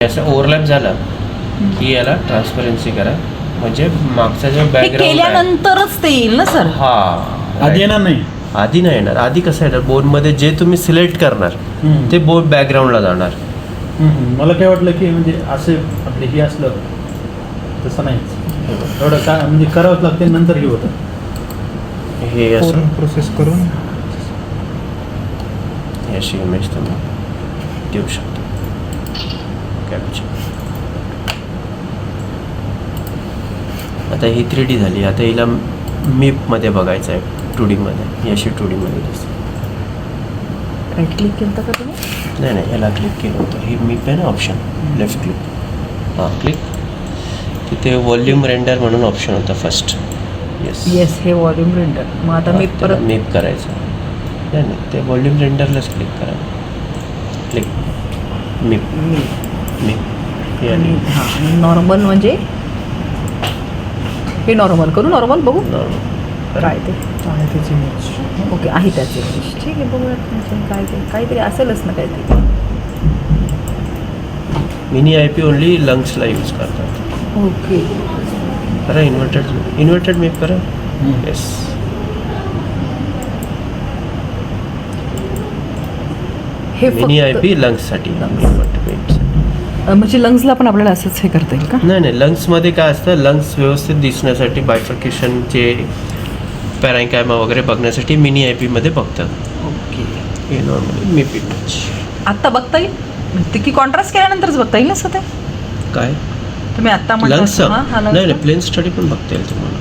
असं ओव्हरलॅप झाला की याला ट्रान्सपरन्सी करा, म्हणजे मागचा जो हे बॅकग्राऊंड केल्यानंतरच ते येईल ना सर? हा आधी येणार नाही. आधी नाही येणार. आधी कसं येणार, बोर्डमध्ये जे तुम्ही सिलेक्ट करणार ते बोर्ड बॅकग्राऊंडला जाणार. मला काय वाटलं की म्हणजे असे आपले हे असलं तसं नाहीच, एवढं काय म्हणजे करावंच लागते नंतर हे होतं. हे असं प्रोसेस करून ही अशी इमेज तुम्ही देऊ शकता. कॅप्चर. आता ही 3D झाली. आता हिला मीपमध्ये बघायचं आहे, 2D मध्ये. ही अशी 2D मध्ये दिसते. राईट क्लिक केलं का तुम्ही? नाही नाही, याला क्लिक केलं होतं. ही मीप आहे ना ऑप्शन, लेफ्ट क्लिक. हां क्लिक. तिथे व्हॉल्यूम रेंडर म्हणून ऑप्शन होता फर्स्ट. येस, हे व्हॉल्यूम रेंडर. मग आता मी परत मीप करायचं. नाही नाही, ते व्हॉल्यूम रेंडरलाच क्लिक करा. क्लिक. मीप मीप हे आणि हां नॉर्मल, म्हणजे हे नॉर्मल करू. नॉर्मल बघू काय ते आहे त्याची इमेज. ओके आहे त्याचे. ठीक आहे, बघूयात म्हणजे काय ते काहीतरी असेलच ना काहीतरी. मिनी IP ओनली लंग्सला यूज करतात. ओके करा इन्व्हर्टेड मीप करा. येस. हे मिनी फक्त IP लंग्ससाठी. म्हणजे लंग्सला पण आपल्याला असंच हे करता येईल का? नाही नाही, लंग्समध्ये काय असतं, लंग्स व्यवस्थित दिसण्यासाठी बायफर्केशनचे पॅरांकायमा वगैरे बघण्यासाठी मिनी IP मध्ये बघतात. ओके. हे नॉर्मली मीप इमेज. आत्ता बघता येईल की कॉन्ट्रास्ट केल्यानंतरच बघता येईल असं ते? काय तुम्ही आत्ता लंग्स? म्हणता नाही नाही, प्लेन स्टडी पण बघता येईल तुम्हाला.